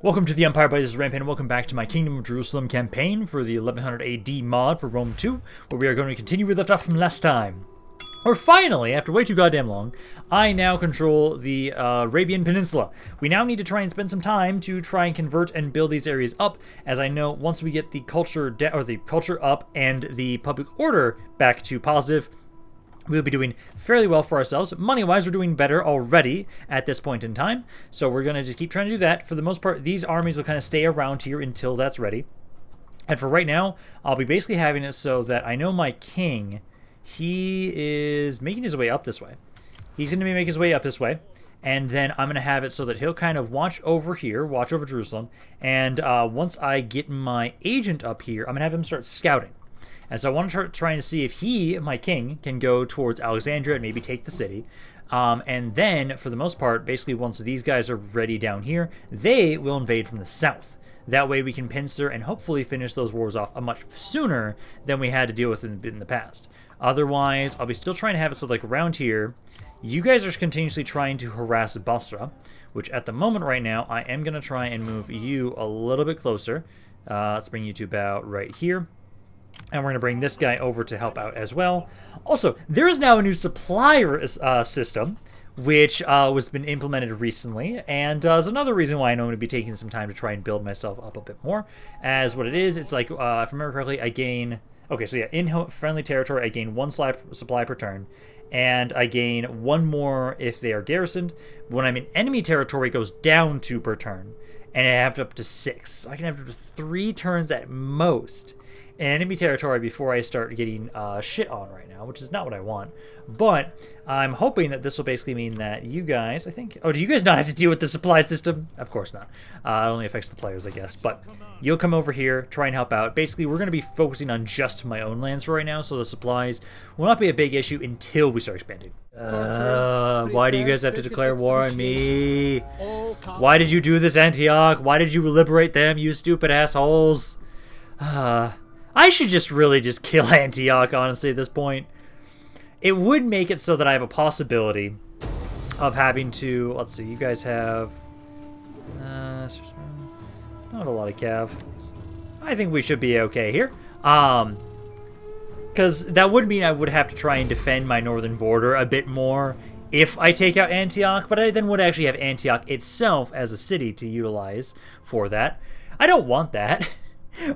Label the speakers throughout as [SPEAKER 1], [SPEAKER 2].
[SPEAKER 1] Welcome to the Empire Buddy, this is Rampaned, and welcome back to my Kingdom of Jerusalem campaign for the 1100 AD mod for Rome 2, where we are going to continue where we left off from last time. Or finally, after way too goddamn long, I now control the Arabian Peninsula. We now need to try and spend some time to try and convert and build these areas up, as I know once we get the culture up and the public order back to positive, we'll be doing fairly well for ourselves. Money-wise, we're doing better already at this point in time. So we're going to just keep trying to do that. For the most part, these armies will kind of stay around here until that's ready. And for right now, I'll be basically having it so that I know my king, he is making his way up this way. He's going to be making his way up this way. And then I'm going to have it so that he'll kind of watch over here, watch over Jerusalem. And once I get my agent up here, I'm going to have him start scouting. And so I want to start trying to see if he, my king, can go towards Alexandria and maybe take the city. And then, for the most part, basically once these guys are ready down here, they will invade from the south. That way we can pincer and hopefully finish those wars off a much sooner than we had to deal with in the past. Otherwise, I'll be still trying to have it so like around here, you guys are continuously trying to harass Basra, which at the moment right now, I am going to try and move you a little bit closer. Let's bring you to about right here. And we're going to bring this guy over to help out as well. Also, there is now a new supplier system, which was been implemented recently. And is another reason why I know I'm going to be taking some time to try and build myself up a bit more. As what it is, it's like, if I remember correctly, I gain... Okay, so yeah, in friendly territory, I gain 1 supply per turn. And I gain 1 more if they are garrisoned. When I'm in enemy territory, it goes down 2 per turn. And I have up to 6. So I can have up to 3 turns at most in enemy territory before I start getting shit on right now, which is not what I want. But I'm hoping that this will basically mean that you guys, I think... Oh, do you guys not have to deal with the supply system? Of course not. It only affects the players, I guess. But you'll come over here, try and help out. Basically, we're going to be focusing on just my own lands for right now, so the supplies will not be a big issue until we start expanding. Why do you guys have to declare war on me? Why did you do this, Antioch? Why did you liberate them, you stupid assholes? I should just really just kill Antioch, honestly, at this point. It would make it so that I have a possibility of having to... Let's see, you guys have... not a lot of cav. I think we should be okay here. Because that would mean I would have to try and defend my northern border a bit more if I take out Antioch, but I then would actually have Antioch itself as a city to utilize for that. I don't want that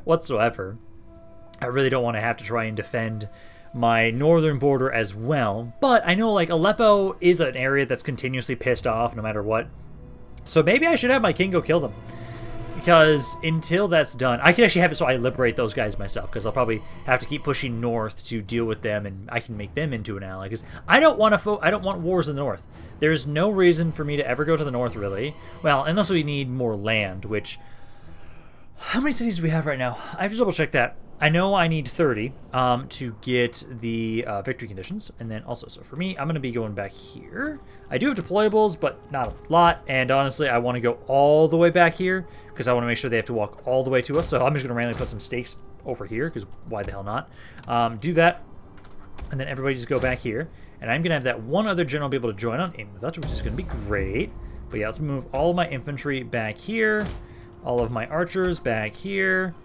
[SPEAKER 1] whatsoever. I really don't want to have to try and defend my northern border as well. But I know, like, Aleppo is an area that's continuously pissed off no matter what. So maybe I should have my king go kill them. Because until that's done, I can actually have it so I liberate those guys myself. Because I'll probably have to keep pushing north to deal with them, and I can make them into an ally. Because I don't want wars in the north. There's no reason for me to ever go to the north, really. Well, unless we need more land, which... How many cities do we have right now? I have to double check that. I know I need 30 to get the victory conditions. And then also, so for me, I'm going to be going back here. I do have deployables, but not a lot. And honestly, I want to go all the way back here because I want to make sure they have to walk all the way to us. So I'm just going to randomly put some stakes over here because why the hell not? Do that. And then everybody just go back here. And I'm going to have that one other general be able to join on in with us, which is going to be great. But yeah, let's move all of my infantry back here. All of my archers back here.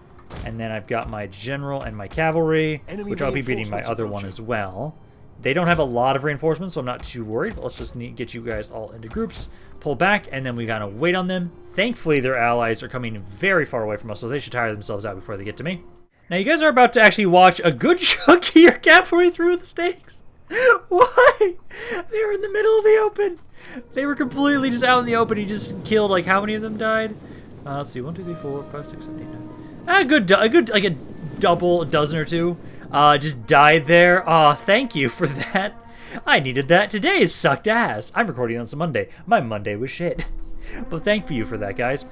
[SPEAKER 1] And then I've got my general and my cavalry, which I'll be beating my other one as well. They don't have a lot of reinforcements, so I'm not too worried. But let's just get you guys all into groups, pull back, and then we gotta wait on them. Thankfully, their allies are coming very far away from us, so they should tire themselves out before they get to me. Now, you guys are about to actually watch a good chunk of your cavalry through the stakes. Why? They were in the middle of the open. They were completely just out in the open. He just killed, like, how many of them died? Let's see, 1, 2, 3, 4, 5, 6, 7, 8, 9. A good, like a double dozen or two, just died there. Aw, thank you for that. I needed that. Today is sucked ass. I'm recording on some Monday. My Monday was shit. But thank you for that, guys.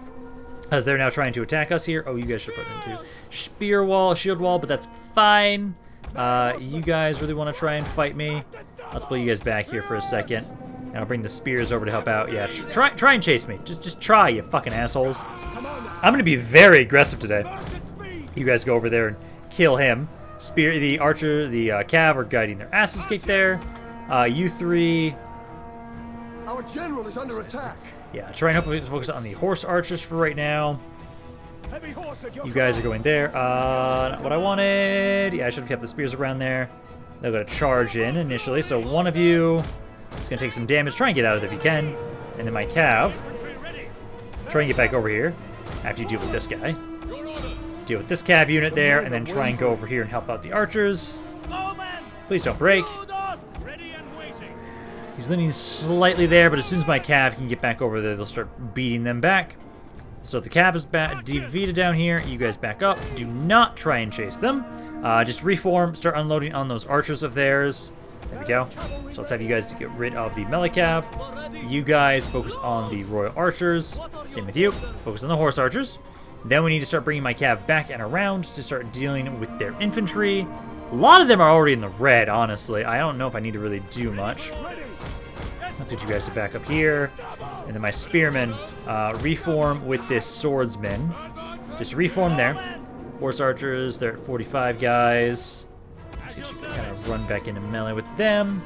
[SPEAKER 1] As they're now trying to attack us here. Oh, you guys should put into spear wall, shield wall, but that's fine. You guys really want to try and fight me? Let's pull you guys back here for a second. And I'll bring the spears over to help out. Yeah, try and chase me. Just try, you fucking assholes. I'm going to be very aggressive today. You guys go over there and kill him. Spear, the archer, the cav are guiding their asses kicked there. You three.
[SPEAKER 2] Our general is under attack.
[SPEAKER 1] Yeah, try and focus on the horse archers for right now. You guys are going there. Not what I wanted. Yeah, I should have kept the spears around there. They're going to charge in initially, so one of you is going to take some damage. Try and get out of it if you can. And then my cav. Try and get back over here after you deal with this guy. Deal with this cav unit there, and then try and go over here and help out the archers. Please don't break. He's leaning slightly there, but as soon as my cav can get back over there, they'll start beating them back. So the cav is defeated down here. You guys back up. Do not try and chase them. Just reform, start unloading on those archers of theirs. There we go. So let's have you guys to get rid of the melee cav. You guys focus on the royal archers. Same with you. Focus on the horse archers. Then we need to start bringing my cav back and around to start dealing with their infantry. A lot of them are already in the red, honestly. I don't know if I need to really do much. Let's get you guys to back up here. And then my spearmen reform with this swordsman. Just reform there. Horse archers, they're at 45 guys. Let's get you to kind of run back into melee with them.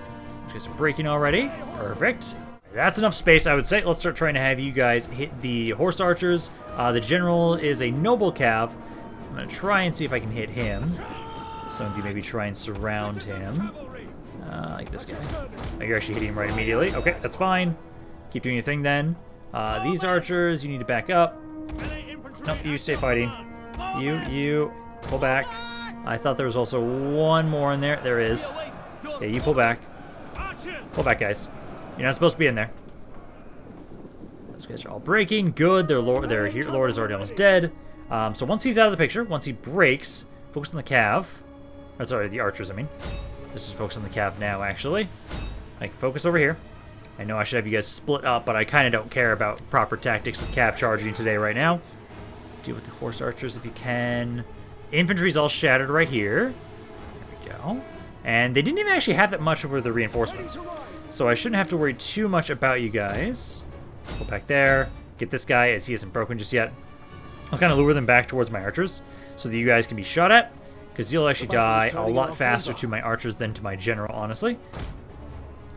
[SPEAKER 1] You guys are breaking already. Perfect. That's enough space, I would say. Let's start trying to have you guys hit the horse archers. The general is a noble cav. I'm going to try and see if I can hit him. Some of you maybe try and surround him. Like this guy. Oh, you're actually hitting him right immediately. Okay, that's fine. Keep doing your thing then. These archers, you need to back up. Nope, you stay fighting. You, pull back. I thought there was also one more in there. There is. Yeah, you pull back. Pull back, guys. You're not supposed to be in there. Those guys are all breaking. Good. Their lord is already almost dead. So once he's out of the picture, once he breaks, focus on the cav. Or, sorry, the archers, I mean. Let's just focus on the cav now, actually. Like, focus over here. I know I should have you guys split up, but I kind of don't care about proper tactics of cav charging today right now. Deal with the horse archers if you can. Infantry's all shattered right here. There we go. And they didn't even actually have that much over the reinforcements. So I shouldn't have to worry too much about you guys. Go back there. Get this guy as he isn't broken just yet. Let's kind of lure them back towards my archers so that you guys can be shot at. Because you'll actually die a lot faster to my archers than to my general, honestly.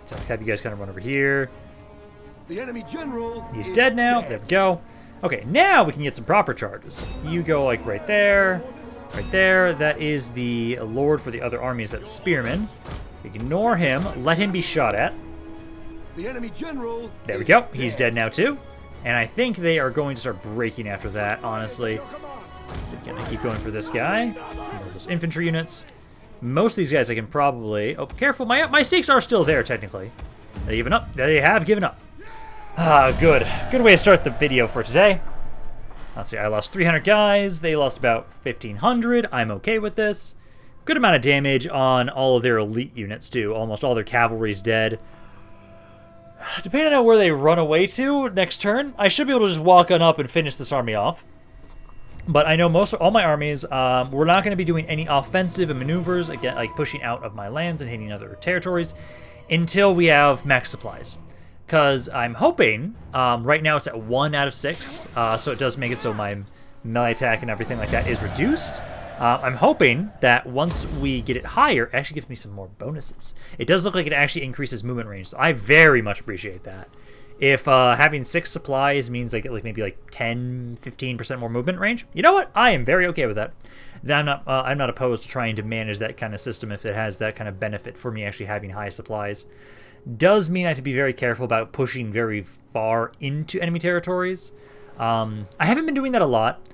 [SPEAKER 1] So I'll have you guys kind of run over here.
[SPEAKER 2] The enemy general
[SPEAKER 1] He's dead now. There we go. Okay, now we can get some proper charges. You go like right there. Right there. That is the lord for the other armies. That's spearman. Ignore him. Let him be shot at.
[SPEAKER 2] The enemy general.
[SPEAKER 1] There we go. He's dead now too. And I think they are going to start breaking after that, honestly. So I'm gonna keep going for this guy. Those infantry units. Most of these guys I can probably... Oh, careful. My stakes are still there, technically. They given up. They have given up. Good. Good way to start the video for today. Let's see. I lost 300 guys. They lost about 1,500. I'm okay with this. Good amount of damage on all of their elite units, too. Almost all their cavalry's dead. Depending on where they run away to next turn, I should be able to just walk on up and finish this army off. But I know all my armies, we're not going to be doing any offensive maneuvers, again, like pushing out of my lands and hitting other territories, until we have max supplies. Because I'm hoping, right now it's at 1 out of 6, so it does make it so my melee attack and everything like that is reduced. I'm hoping that once we get it higher, it actually gives me some more bonuses. It does look like it actually increases movement range, so I very much appreciate that. If having 6 supplies means I get maybe 10-15% more movement range, you know what? I am very okay with that. I'm not opposed to trying to manage that kind of system if it has that kind of benefit for me actually having high supplies. Does mean I have to be very careful about pushing very far into enemy territories. I haven't been doing that a lot.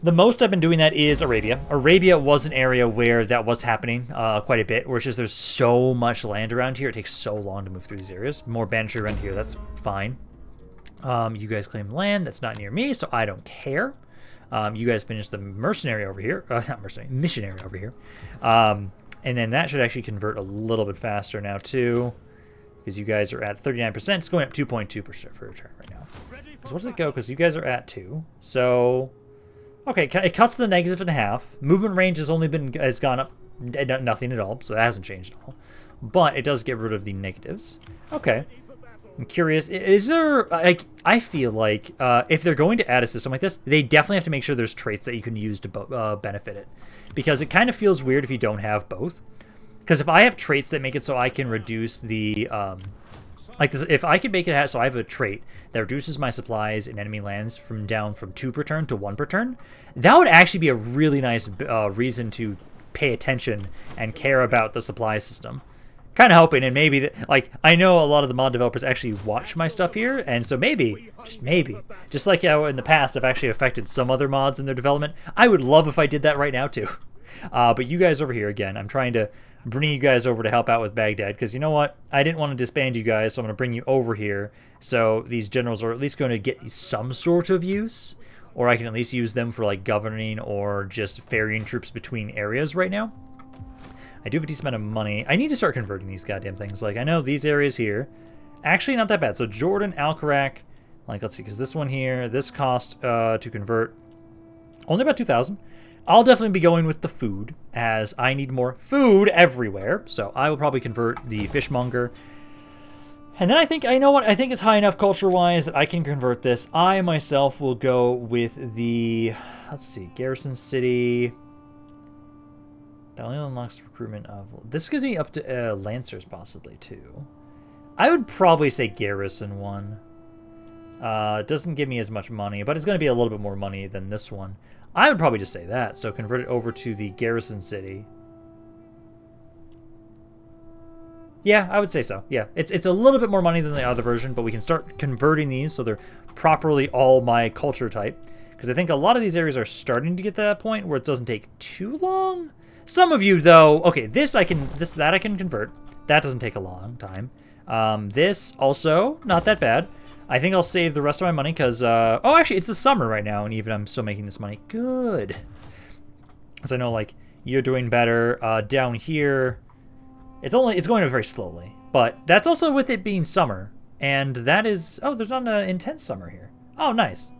[SPEAKER 1] The most I've been doing that is Arabia. Arabia was an area where that was happening quite a bit, where it's just there's so much land around here, it takes so long to move through these areas. More banditry around here, that's fine. You guys claim land, that's not near me, so I don't care. You guys finished the mercenary over here, not mercenary, missionary over here. And then that should actually convert a little bit faster now too, because you guys are at 39%. It's going up 2.2% for a turn right now. So what does it go? Because you guys are at 2, so... Okay, it cuts the negative in half. Movement range has gone up nothing at all, so that hasn't changed at all. But it does get rid of the negatives. Okay. I'm curious, is there, I feel like if they're going to add a system like this, they definitely have to make sure there's traits that you can use to benefit it. Because it kind of feels weird if you don't have both. Because if I have traits that make it so I can reduce the Like this, if I could make it so I have a trait that reduces my supplies in enemy lands down from 2 per turn to 1 per turn, that would actually be a really nice reason to pay attention and care about the supply system. Kind of hoping, and maybe, like, I know a lot of the mod developers actually watch my stuff here, and so maybe, just like how in the past I've actually affected some other mods in their development, I would love if I did that right now too. But you guys over here, again, I'm trying to bring you guys over to help out with Baghdad, because you know what? I didn't want to disband you guys, so I'm going to bring you over here, so these generals are at least going to get some sort of use, or I can at least use them for, like, governing or just ferrying troops between areas right now. I do have a decent amount of money. I need to start converting these goddamn things. Like, I know these areas here, actually not that bad. So Jordan, Al-Karak, like, let's see, because this one here, this cost to convert only about 2,000. I'll definitely be going with the food, as I need more food everywhere. So I will probably convert the fishmonger. And then I think, you know what, I think it's high enough culture-wise that I can convert this. I myself will go with the, let's see, Garrison City. That only unlocks recruitment of... This gives me up to Lancers, possibly, too. I would probably say Garrison one. It doesn't give me as much money, but it's going to be a little bit more money than this one. I would probably just say that, so convert it over to the Garrison City. Yeah, I would say so. Yeah, it's a little bit more money than the other version, but we can start converting these so they're properly all my culture type. Because I think a lot of these areas are starting to get to that point where it doesn't take too long. Some of you, though, okay, that I can convert. That doesn't take a long time. This, also, not that bad. I think I'll save the rest of my money because, oh, actually, it's the summer right now, and even I'm still making this money. Good. Because I know, like, you're doing better. Down here, it's going very slowly. But that's also with it being summer. And that is, oh, there's not an intense summer here. Oh, nice.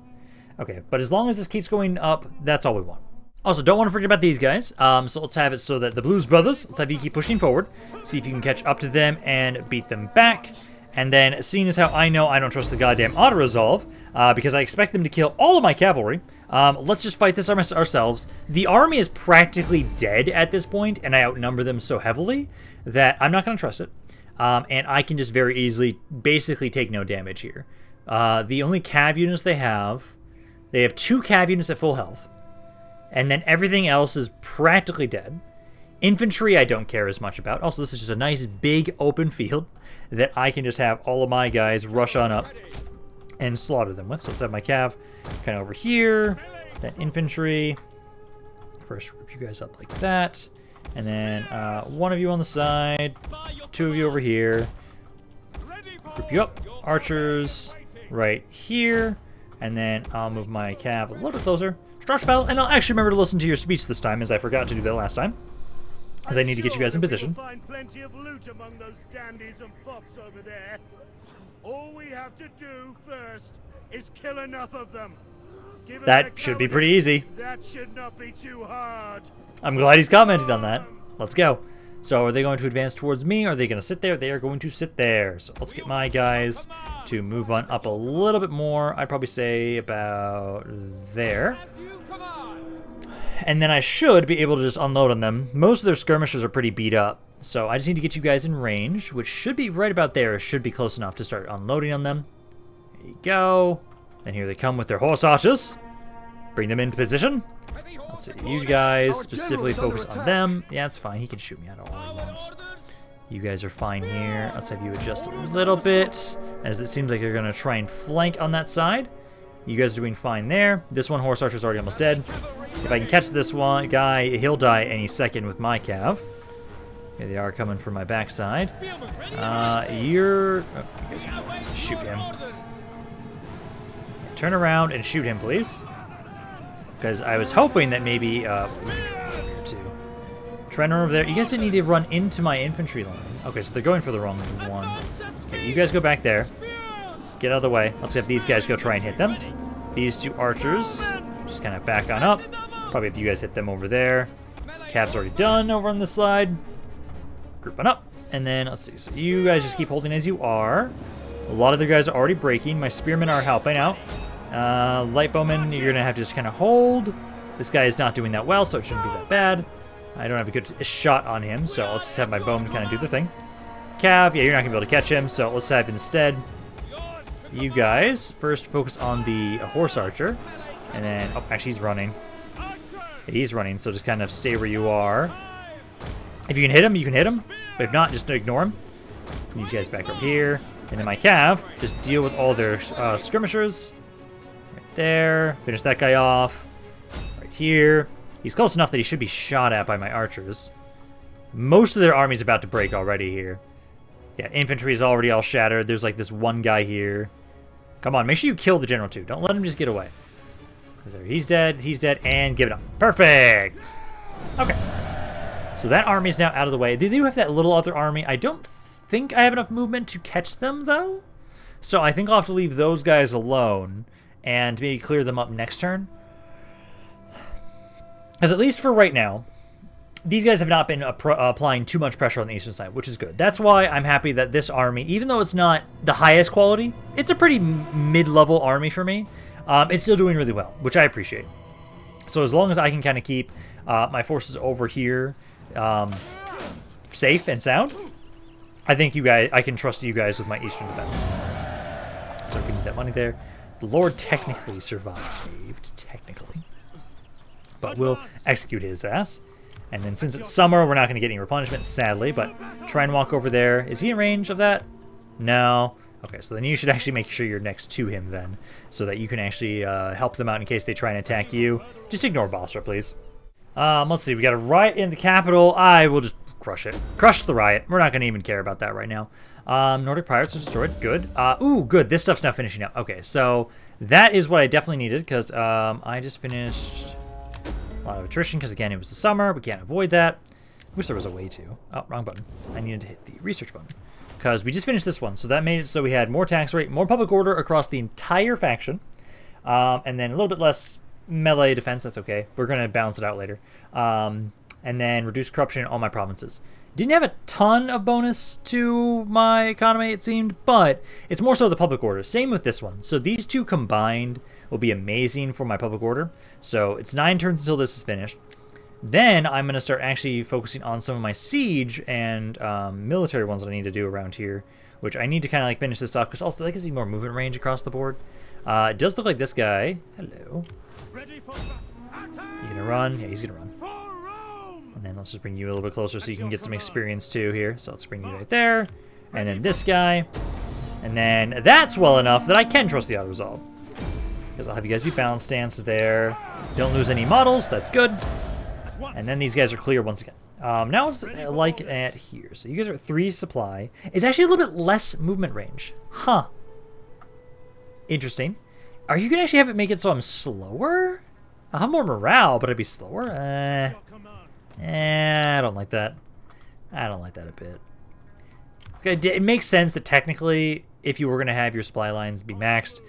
[SPEAKER 1] Okay, but as long as this keeps going up, that's all we want. Also, don't want to forget about these guys. So let's have it so that the Blues Brothers, let's have you keep pushing forward. See if you can catch up to them and beat them back. And then, seeing as how I know I don't trust the goddamn auto-resolve, because I expect them to kill all of my cavalry, let's just fight this ourselves. The army is practically dead at this point, and I outnumber them so heavily that I'm not going to trust it. And I can just very easily basically take no damage here. The only cav units they have 2 cav units at full health. And then everything else is practically dead. Infantry I don't care as much about. Also, this is just a nice big open field that I can just have all of my guys rush on up and slaughter them with. So let's have my cav kind of over here. Then infantry. First group you guys up like that. And then one of you on the side. 2 of you over here. Group you up. Archers right here. And then I'll move my cav a little bit closer. Strashbell, and I'll actually remember to listen to your speech this time, as I forgot to do that last time. As I need to get you guys in position.
[SPEAKER 2] Find plenty of loot among those dandies and fops over there. All we have to do first is kill enough of them. Given
[SPEAKER 1] That should be pretty easy.
[SPEAKER 2] That should not be too hard.
[SPEAKER 1] I'm glad he's commented on that. Let's go. So are they going to advance towards me, or are they going to sit there? They are going to sit there. So let's get my guys to move on up a little bit more. I'd probably say about there. And then I should be able to just unload on them. Most of their skirmishers are pretty beat up. So I just need to get you guys in range, which should be right about there. It should be close enough to start unloading on them. There you go. And here they come with their horse archers. Bring them into position. Let's see, you guys specifically focus on them. Yeah, it's fine. He can shoot me out all he wants. You guys are fine here. Let's have you adjust a little bit, as it seems like you're going to try and flank on that side. You guys are doing fine there. This one horse archer is already almost dead. If I can catch this one guy, he'll die any second with my cav. Here they are coming from my backside. You guys shoot him. Turn around and shoot him, please. Because I was hoping that maybe Trying to run over there. You guys didn't need to run into my infantry line. Okay, so they're going for the wrong one. Okay, you guys go back there. Get out of the way. Let's have these guys go try and hit them. These 2 archers just kind of back on up. Probably if you guys hit them over there. Cav's already done over on this side. Group on up. And then, let's see. So you guys just keep holding as you are. A lot of the guys are already breaking. My spearmen are helping out. Light bowmen, you're going to have to just kind of hold. This guy is not doing that well, so it shouldn't be that bad. I don't have a good shot on him, so let's just have my bowmen kind of do the thing. Cav. Yeah, you're not going to be able to catch him, so let's have instead you guys first focus on the horse archer. And then, oh, actually he's running. Yeah, he's running, so just kind of stay where you are. If you can hit him, you can hit him. But if not, just ignore him. These guys back up here. And then my Cav, just deal with all their skirmishers. Right there. Finish that guy off. Right here. He's close enough that he should be shot at by my archers. Most of their army's about to break already here. Yeah, infantry is already all shattered. There's like this one guy here. Come on, make sure you kill the general too. Don't let him just get away. He's dead, and give it up. Perfect! Okay. So that army's now out of the way. They do have that little other army. I don't think I have enough movement to catch them, though. So I think I'll have to leave those guys alone and maybe clear them up next turn. Because at least for right now, these guys have not been applying too much pressure on the eastern side, which is good. That's why I'm happy that this army, even though it's not the highest quality, it's a pretty mid-level army for me. It's still doing really well, which I appreciate. So as long as I can kind of keep my forces over here safe and sound, I think I can trust you guys with my eastern defense. So give me that money there. The Lord technically survived, technically. But we'll execute his ass. And then since it's summer, we're not going to get any replenishment, sadly. But try and walk over there. Is he in range of that? No. Okay, so then you should actually make sure you're next to him then, so that you can actually help them out in case they try and attack you. Just ignore Basra, please. Let's see, we got a riot in the capital. I will just crush it. Crush the riot. We're not going to even care about that right now. Nordic pirates are destroyed. Good. Ooh, good. This stuff's now finishing up. Okay, so that is what I definitely needed, because I just finished a lot of attrition, because again, it was the summer. We can't avoid that. Wish there was a way to. Oh, wrong button. I needed to hit the research button. Because we just finished this one, so that made it so we had more tax rate, more public order across the entire faction, and then a little bit less melee defense. That's okay. We're going to balance it out later. And then reduce corruption in all my provinces. Didn't have a ton of bonus to my economy, it seemed, but it's more so the public order. Same with this one. So these two combined will be amazing for my public order. So it's 9 turns until this is finished. Then I'm going to start actually focusing on some of my siege and military ones that I need to do around here, which I need to kind of like finish this off because also that gives me more movement range across the board. It does look like this guy. Hello. You gonna run? Yeah, he's gonna run. And then let's just bring you a little bit closer so you can get some experience too here. So let's bring you right there. And then this guy. And then that's well enough that I can trust the auto resolve. Because I'll have you guys be balanced stance there. Don't lose any models. That's good. And then these guys are clear once again. Now it's like at here. So you guys are at 3 supply. It's actually a little bit less movement range. Huh. Interesting. Are you going to actually have it make it so I'm slower? I'll have more morale, but I'd be slower? I don't like that. I don't like that a bit. Okay, it makes sense that technically, if you were going to have your supply lines be maxed,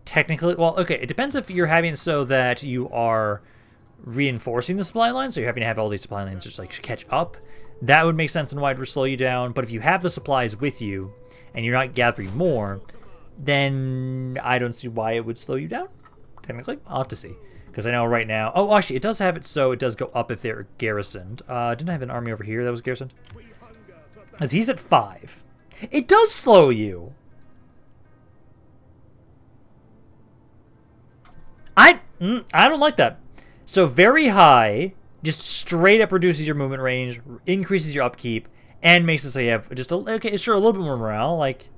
[SPEAKER 1] technically, well, okay, it depends if you're having it so that you are reinforcing the supply line, so you're having to have all these supply lines just like catch up. That would make sense and why it would slow you down. But if you have the supplies with you and you're not gathering more, then I don't see why it would slow you down. Technically, I'll have to see. Because I know right now... Oh, actually, it does have it so it does go up if they're garrisoned. Didn't I have an army over here that was garrisoned? As he's at 5. It does slow you. I don't like that. So very high, just straight up reduces your movement range, increases your upkeep, and makes it so you have just a little bit more morale. Like,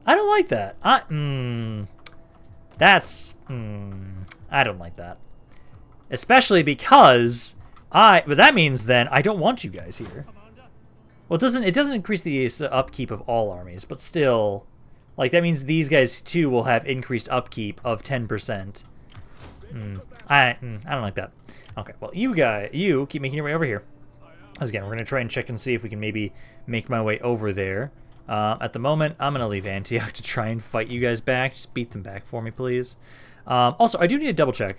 [SPEAKER 1] I don't like that. I don't like that. Especially because but that means then I don't want you guys here. Well, it doesn't increase the upkeep of all armies, but still, like that means these guys too will have increased upkeep of 10%. I don't like that. Okay, well, you keep making your way over here. As again, we're going to try and check and see if we can maybe make my way over there. At the moment, I'm going to leave Antioch to try and fight you guys back. Just beat them back for me, please. Also, I do need to double check.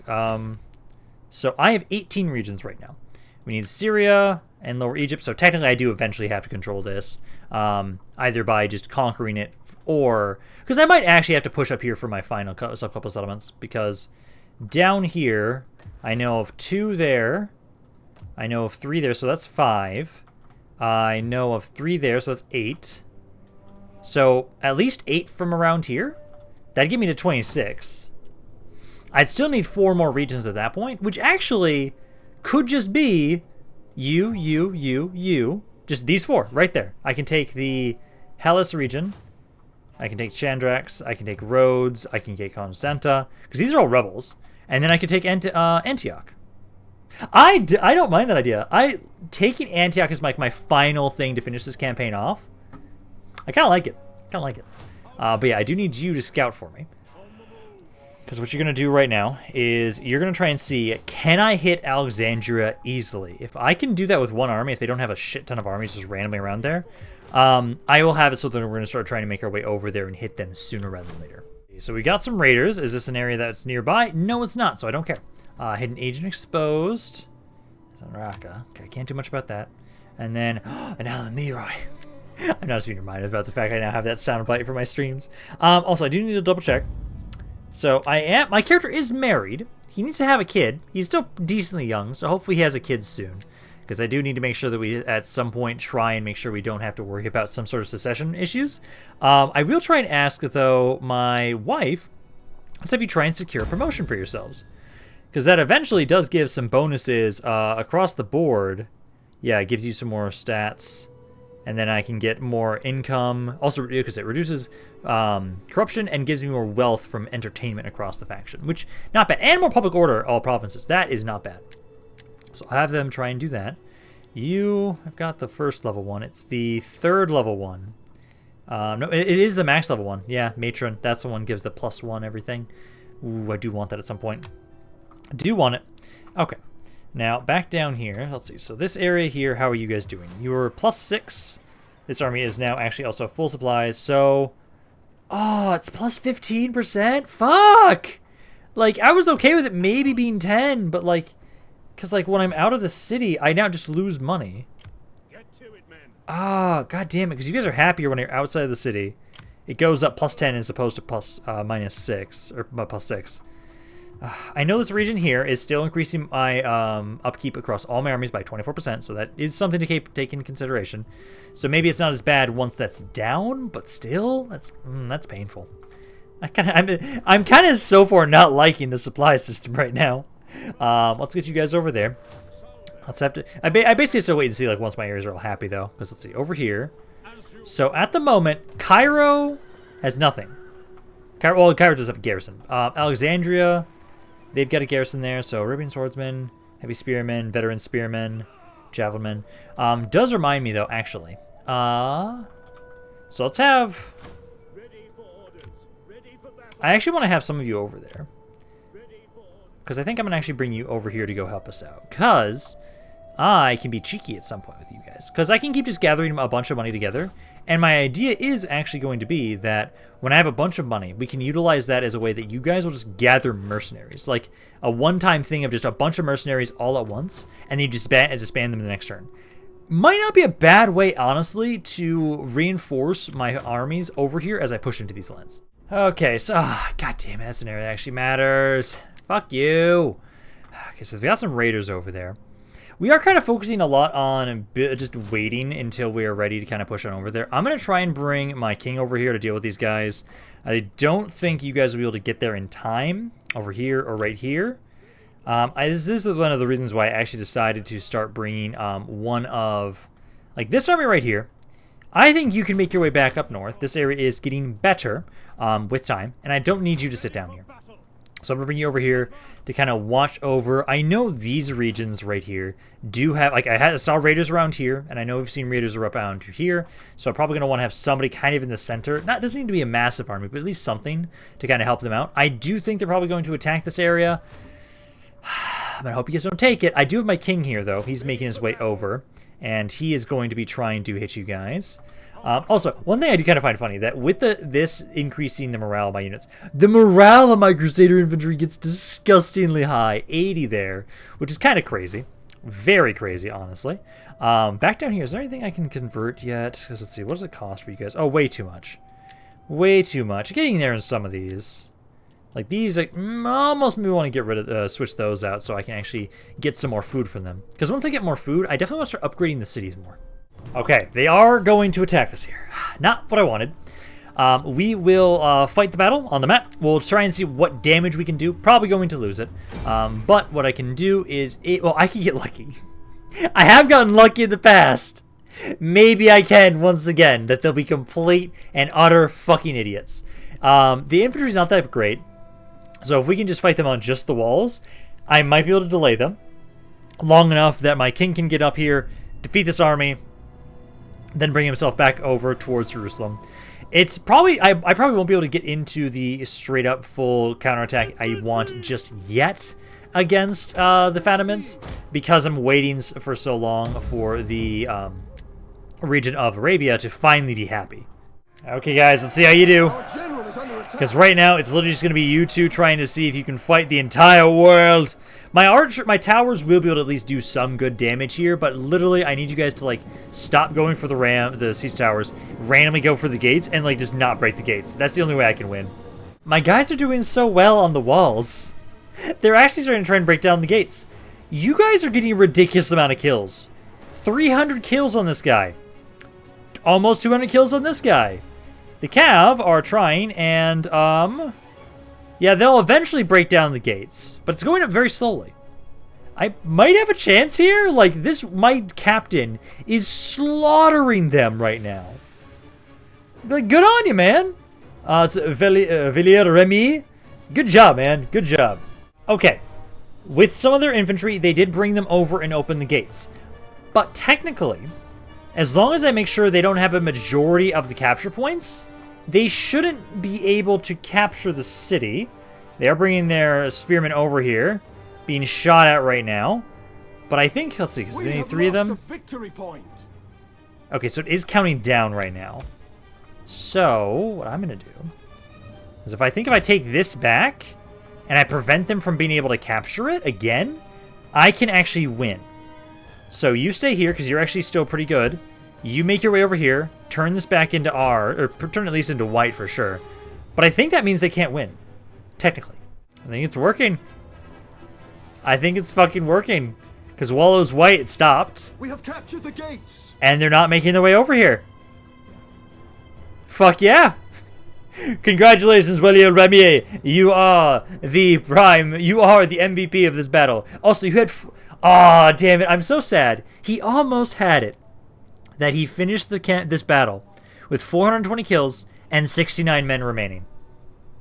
[SPEAKER 1] So I have 18 regions right now. We need Syria and Lower Egypt, so technically I do eventually have to control this. Either by just conquering it or... Because I might actually have to push up here for my final sub-couple settlements, because... Down here, I know of 2 there. I know of 3 there, so that's 5. I know of 3 there, so that's 8. So at least 8 from around here. That'd get me to 26. I'd still need 4 more regions at that point, which actually could just be you. Just these 4 right there. I can take the Hellas region. I can take Chandrax. I can take Rhodes. I can take Constanta. Because these are all rebels. And then I could take Antioch. I don't mind that idea. Taking Antioch is like my final thing to finish this campaign off. I kind of like it. But yeah, I do need you to scout for me. Because what you're going to do right now is you're going to try and see, can I hit Alexandria easily? If I can do that with 1 army, if they don't have a shit ton of armies just randomly around there, I will have it so that we're going to start trying to make our way over there and hit them sooner rather than later. So we got some raiders. Is this an area that's nearby? No, it's not, so I don't care. Hidden agent exposed. It's on Raqqa. Okay, can't do much about that. And then, an Alan Leroy. I'm not just being reminded about the fact I now have that soundbite for my streams. Also, I do need to double check. So my character is married. He needs to have a kid. He's still decently young, so hopefully he has a kid soon. Because I do need to make sure that we, at some point, try and make sure we don't have to worry about some sort of secession issues. I will try and ask, though, my wife, let's have you try and secure a promotion for yourselves. Because that eventually does give some bonuses across the board. Yeah, it gives you some more stats. And then I can get more income. Also, because it reduces corruption and gives me more wealth from entertainment across the faction. Which, not bad. And more public order, all provinces. That is not bad. So I'll have them try and do that. I've got the first level one. It's the 3rd level one. No, it is the max level one. Yeah, Matron. That's the one gives the +1 everything. Ooh, I do want that at some point. I do want it. Okay. Now, back down here. Let's see. So this area here, how are you guys doing? You're +6. This army is now actually also full supplies. So, oh, it's +15%? Fuck! Like, I was okay with it maybe being 10, but like, because like when I'm out of the city, I now just lose money.
[SPEAKER 2] Get to it, men.
[SPEAKER 1] Ah, god damn it, because you guys are happier when you're outside of the city. It goes up +10 as opposed to -6, or +6. I know this region here is still increasing my upkeep across all my armies by 24%, so that is something to take into consideration. So maybe it's not as bad once that's down, but still, that's painful. I'm kind of so far not liking the supply system right now. Let's get you guys over there. Let's have to. I basically still wait to see like once my areas are all happy though, because let's see over here. So at the moment, Cairo has nothing. Cairo does have a garrison. Alexandria. They've got a garrison there, so Arabian swordsmen, heavy spearmen, veteran spearmen, javelinmen. Does remind me though, actually. So let's have. I actually want to have some of you over there, because I think I'm gonna actually bring you over here to go help us out. Because I can be cheeky at some point with you guys. Because I can keep just gathering a bunch of money together. And my idea is actually going to be that when I have a bunch of money, we can utilize that as a way that you guys will just gather mercenaries. Like a one-time thing of just a bunch of mercenaries all at once, and then you disband them in the next turn. Might not be a bad way, honestly, to reinforce my armies over here as I push into these lands. Okay, so, god damn it, that's an area that actually matters. Fuck you. Okay, so we got some raiders over there. We are kind of focusing a lot on just waiting until we are ready to kind of push on over there. I'm going to try and bring my king over here to deal with these guys. I don't think you guys will be able to get there in time over here or right here. This is one of the reasons why I actually decided to start bringing one of, like this army right here. I think you can make your way back up north. This area is getting better with time, and I don't need you to sit down here. So I'm going to bring you over here to kind of watch over. I know these regions right here do have, like I saw raiders around here, and I know we've seen raiders around here, so I'm probably going to want to have somebody kind of in the center. It doesn't need to be a massive army, but at least something to kind of help them out. I do think they're probably going to attack this area. I hope you guys don't take it. I do have my king here, though. He's making his way over, and he is going to be trying to hit you guys. Also, one thing I do kind of find funny, that with this increasing the morale of my units, the morale of my Crusader infantry gets disgustingly high, 80 there, which is kind of crazy. Very crazy, honestly. Back down here, is there anything I can convert yet? Because let's see, what does it cost for you guys? Oh, way too much. Way too much. Getting there in some of these. Like these, like, almost maybe want to get rid of, switch those out so I can actually get some more food from them. Because once I get more food, I definitely want to start upgrading the cities more. Okay, they are going to attack us here. Not what I wanted. We will fight the battle on the map. We'll try and see what damage we can do. Probably going to lose it. But what I can do is... well, I can get lucky. I have gotten lucky in the past. Maybe I can once again. That they'll be complete and utter fucking idiots. The infantry's not that great. So if we can just fight them on just the walls, I might be able to delay them long enough that my king can get up here, defeat this army, then bring himself back over towards Jerusalem. It's probably... I probably won't be able to get into the straight-up full counterattack I want just yet against the Fatimids, because I'm waiting for so long for the region of Arabia to finally be happy. Okay, guys, let's see how you do. Because right now, it's literally just going to be you two trying to see if you can fight the entire world. My towers will be able to at least do some good damage here, but literally, I need you guys to, like, stop going for the siege towers, randomly go for the gates, and, like, just not break the gates. That's the only way I can win. My guys are doing so well on the walls. They're actually starting to try and break down the gates. You guys are getting a ridiculous amount of kills. 300 kills on this guy. Almost 200 kills on this guy. The Cav are trying, and, yeah, they'll eventually break down the gates, but it's going up very slowly. I might have a chance here. Like, my captain is slaughtering them right now. Like, good on you, man. It's Villiers Remy. Good job, man. Good job. Okay. With some of their infantry, they did bring them over and open the gates. But technically, as long as I make sure they don't have a majority of the capture points, they shouldn't be able to capture the city. They are bringing their spearmen over here, being shot at right now. But I think, let's see, is there any 3 of them? Okay, so it is counting down right now. So, what I'm going to do is if I take this back, and I prevent them from being able to capture it again, I can actually win. So you stay here, because you're actually still pretty good. You make your way over here, turn this back into or turn it at least into white for sure. But I think that means they can't win. Technically. I think it's working. I think it's fucking working. Because while it was white, it stopped.
[SPEAKER 3] We have captured the gates.
[SPEAKER 1] And they're not making their way over here. Fuck yeah. Congratulations, William Remier. You are the MVP of this battle. Also, you had... Aw, damn it. I'm so sad. He almost had it. That he finished this battle with 420 kills and 69 men remaining.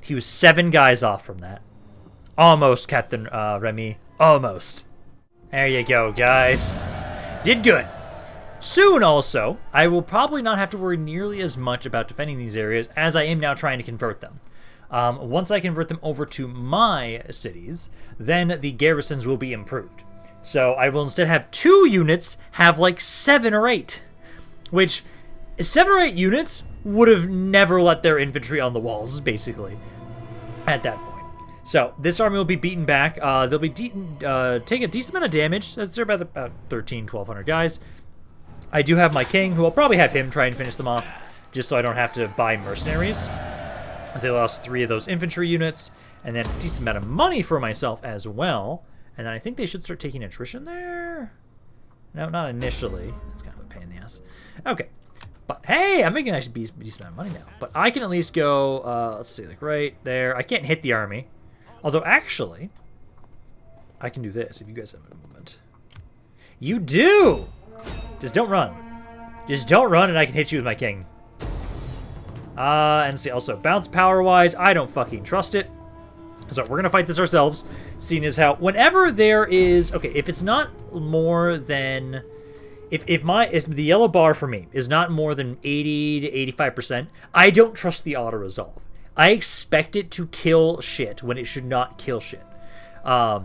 [SPEAKER 1] He was 7 guys off from that. Almost, Captain Remy. Almost. There you go, guys. Did good. Soon, also, I will probably not have to worry nearly as much about defending these areas as I am now trying to convert them. Once I convert them over to my cities, then the garrisons will be improved. So I will instead have 2 units have like 7 or 8. Which, 7 or 8 units would have never let their infantry on the walls, basically, at that point. So, this army will be beaten back. They'll be take a decent amount of damage. That's about 1,300-1,200 guys. I do have my king, who I'll probably have him try and finish them off, just so I don't have to buy mercenaries. As they lost 3 of those infantry units, and then a decent amount of money for myself as well. And then I think they should start taking attrition there. No, not initially. That's kind of a pain in the ass. Okay. But hey, I'm making actually a decent amount of money now. But I can at least go, let's see, like right there. I can't hit the army. Although actually, I can do this if you guys have a movement. You do! Just don't run. Just don't run and I can hit you with my king. And see, also, bounce power-wise, I don't fucking trust it. So we're gonna fight this ourselves, seeing as how whenever there is if it's not more than if the yellow bar for me is not more than 80 to 85%, I don't trust the auto resolve. I expect it to kill shit when it should not kill shit. I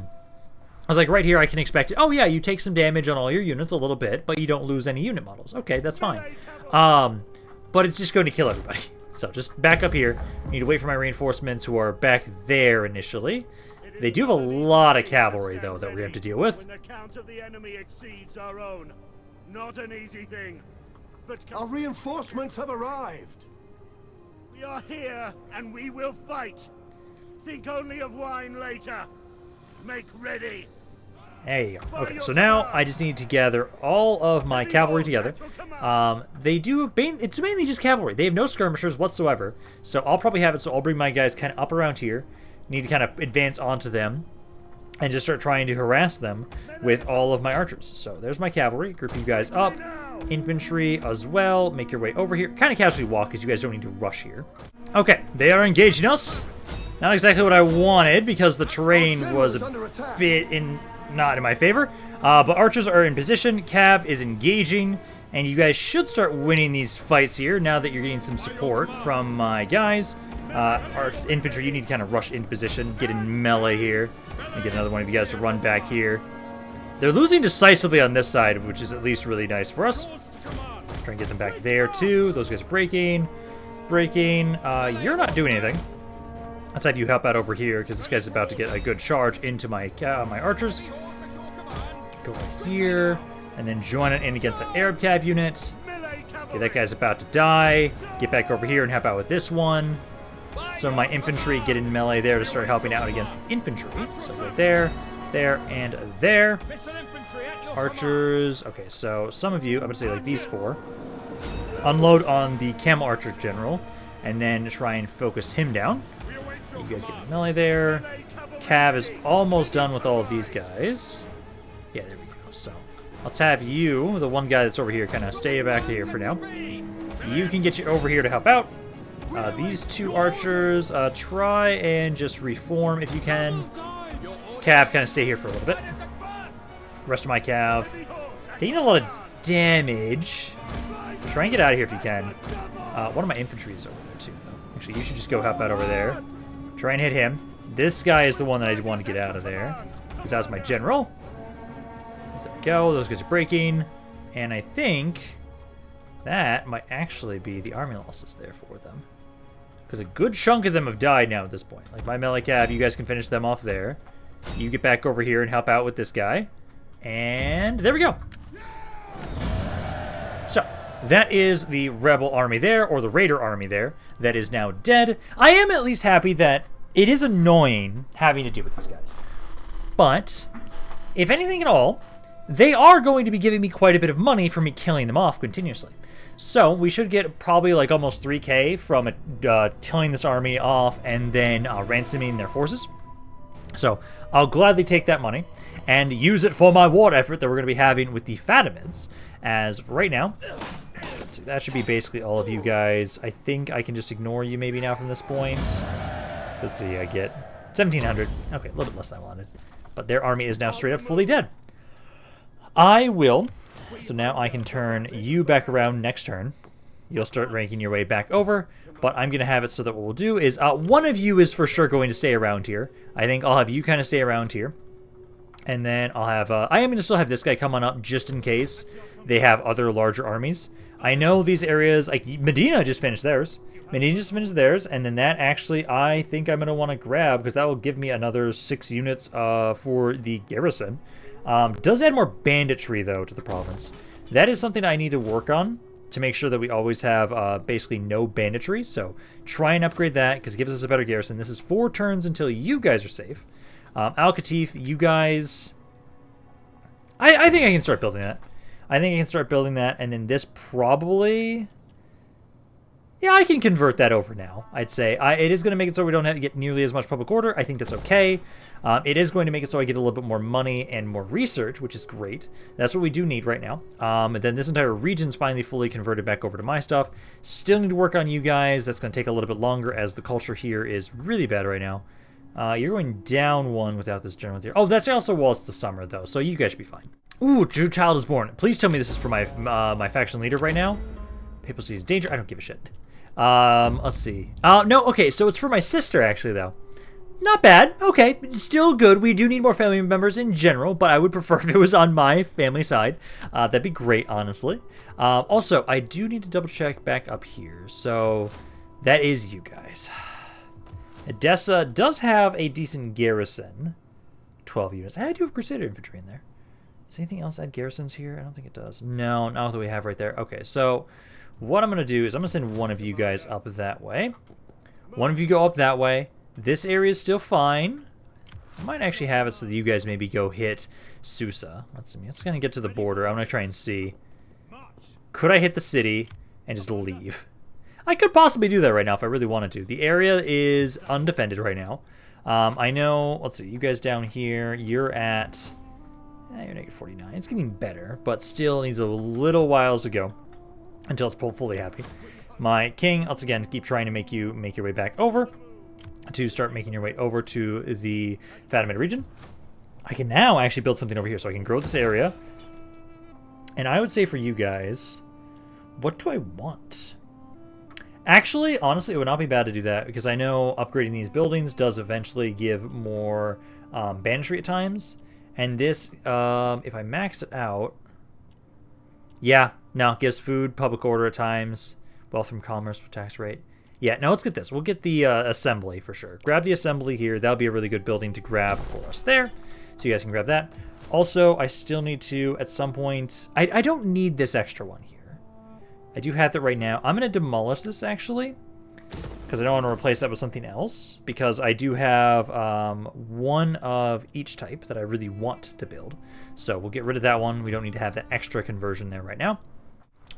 [SPEAKER 1] was like, right here, I can expect it. Oh yeah, you take some damage on all your units a little bit, but you don't lose any unit models. Okay, that's fine. But it's just going to kill everybody. So just back up here. I need to wait for my reinforcements who are back there initially. They do have a lot of cavalry, though, that we have to deal with.
[SPEAKER 2] When the count of the enemy exceeds our own. Not an easy thing. But
[SPEAKER 3] our reinforcements have arrived.
[SPEAKER 2] We are here, and we will fight. Think only of wine later. Make ready.
[SPEAKER 1] There you go. Okay, so now I just need to gather all of my cavalry together. It's mainly just cavalry. They have no skirmishers whatsoever. So I'll probably have it, so I'll bring my guys kind of up around here. Need to kind of advance onto them and just start trying to harass them with all of my archers. So there's my cavalry. Group you guys up. Infantry as well. Make your way over here. Kind of casually walk because you guys don't need to rush here. Okay, they are engaging us. Not exactly what I wanted because the terrain was a bit not in my favor. But archers are in position. Cav is engaging. And you guys should start winning these fights here now that you're getting some support from my guys. Our infantry, you need to kind of rush into position, get in melee here, and get another one of you guys to run back here. They're losing decisively on this side, which is at least really nice for us. Try and get them back there too. Those guys breaking. You're not doing anything. Let's have you help out over here because this guy's about to get a good charge into my archers. Go over here and then join it in against the Arab cav unit. Okay, that guy's about to die. Get back over here and help out with this one. So my infantry get in melee there to start helping out against the infantry. So right there, and there. Archers. Okay, so some of you, I would say like these four, unload on the camel archer general, and then try and focus him down. You guys get in melee there. Cav is almost done with all of these guys. Yeah, there we go. So let's have you, the one guy that's over here, kind of stay back here for now. You can get you over here to help out. These two archers, try and just reform if you can. Cav, kind of stay here for a little bit. Rest of my cav taking a lot of damage. Try and get out of here if you can. One of my infantry is over there too. Actually, you should just go help out over there. Try and hit him. This guy is the one that I want to get out of there, because that was my general. There we go. Those guys are breaking. And I think that might actually be the army losses there for them. Because a good chunk of them have died now at this point. Like my melee cav, you guys can finish them off there. You get back over here and help out with this guy. And there we go. So, that is the rebel army there, or the raider army there, that is now dead. I am at least happy that it is annoying having to deal with these guys. But, if anything at all, they are going to be giving me quite a bit of money for me killing them off continuously. So, we should get probably like almost 3k from killing this army off and then ransoming their forces. So, I'll gladly take that money and use it for my war effort that we're going to be having with the Fatimids. As right now, let's see, that should be basically all of you guys. I think I can just ignore you maybe now from this point. Let's see, I get 1,700. Okay, a little bit less than I wanted. But their army is now straight up fully dead. I will. So now I can turn you back around next turn. You'll start ranking your way back over. But I'm going to have it so that what we'll do is one of you is for sure going to stay around here. I think I'll have you kind of stay around here. And then I'll have... I am going to still have this guy come on up just in case they have other larger armies. I know these areas... like Medina just finished theirs. Medina just finished theirs. And then that actually I think I'm going to want to grab because that will give me another 6 units for the garrison. Does add more banditry, though, to the province. That is something I need to work on to make sure that we always have basically no banditry. So try and upgrade that because it gives us a better garrison. This is 4 turns until you guys are safe. Al-Qatif, you guys... I think I can start building that. And then this probably... yeah, I can convert that over now, I'd say. It is going to make it so we don't have to get nearly as much public order. I think that's okay. It is going to make it so I get a little bit more money and more research, which is great. That's what we do need right now. And then this entire region's finally fully converted back over to my stuff. Still need to work on you guys. That's going to take a little bit longer as the culture here is really bad right now. You're going down 1 without this general here. Oh, that's also while it's the summer, though, so you guys should be fine. Ooh, True Child is born. Please tell me this is for my my faction leader right now. Papacy is danger. I don't give a shit. Let's see. No, okay, so it's for my sister, actually, though. Not bad. Okay, still good. We do need more family members in general, but I would prefer if it was on my family side. That'd be great, honestly. Also, I do need to double-check back up here. So, that is you guys. Edessa does have a decent garrison. 12 units. I do have Crusader infantry in there. Does anything else add garrisons here? I don't think it does. No, not what we have right there. Okay, so what I'm going to do is I'm going to send one of you guys up that way. One of you go up that way. This area is still fine. I might actually have it so that you guys maybe go hit Susa. Let's see. Let's kind of get to the border. I'm going to try and see. Could I hit the city and just leave? I could possibly do that right now if I really wanted to. The area is undefended right now. I know, let's see, you guys down here, you're at, you're negative 49. It's getting better, but still needs a little whiles to go until it's fully happy. My king, once again, keep trying to make your way back over to start making your way over to the Fatimid region. I can now actually build something over here, so I can grow this area. And I would say for you guys, what do I want? Actually, honestly, it would not be bad to do that, because I know upgrading these buildings does eventually give more banditry at times. And this, if I max it out, yeah, no, it gives food, public order at times, wealth from commerce, tax rate. Yeah, no, let's get this. We'll get the assembly for sure. Grab the assembly here. That'll be a really good building to grab for us there. So you guys can grab that. Also, I still need to, at some point, I don't need this extra one here. I do have that right now. I'm going to demolish this, actually, because I don't want to replace that with something else, because I do have one of each type that I really want to build. So we'll get rid of that one. We don't need to have that extra conversion there right now.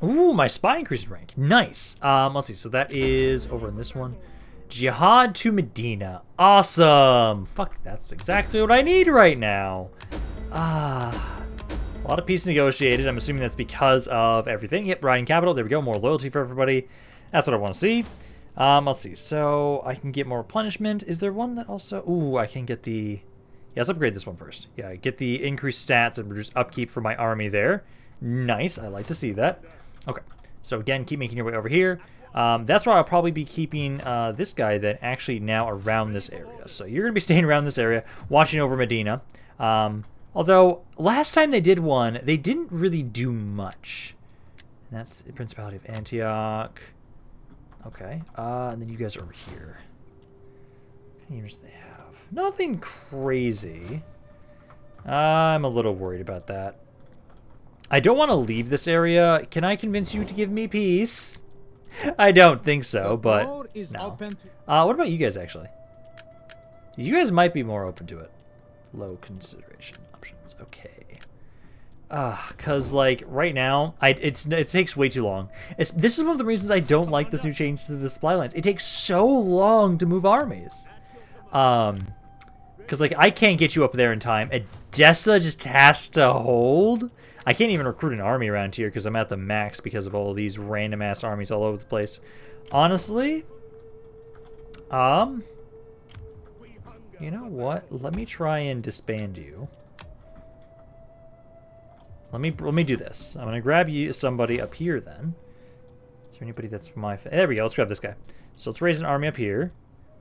[SPEAKER 1] Ooh, my spy increased in rank. Nice. Let's see. So that is over in this one. Jihad to Medina. Awesome. Fuck, that's exactly what I need right now. A lot of peace negotiated. I'm assuming that's because of everything. Yep, riding capital. There we go. More loyalty for everybody. That's what I want to see. Let's see. So I can get more replenishment. Is there one that also... Ooh, I can get the... Yeah, let's upgrade this one first. Yeah, get the increased stats and reduce upkeep for my army there. Nice. I like to see that. Okay. So again, keep making your way over here. That's where I'll probably be keeping this guy then actually now around this area. So you're going to be staying around this area, watching over Medina. Although, last time they did one, they didn't really do much. And that's the Principality of Antioch. Okay. And then you guys are over here. How many units do they have? Nothing crazy. I'm a little worried about that. I don't want to leave this area. Can I convince you to give me peace? I don't think so, but no. What about you guys, actually? You guys might be more open to it. Low consideration options. Okay. Cause like right now, it takes way too long. This is one of the reasons I don't like this new change to the supply lines. It takes so long to move armies. Cause like I can't get you up there in time. Edessa just has to hold. I can't even recruit an army around here because I'm at the max because of all these random ass armies all over the place. Honestly, you know what? Let me try and disband you. Let me do this. I'm gonna grab you somebody up here then. Is there anybody that's from my there we go, let's grab this guy. So let's raise an army up here.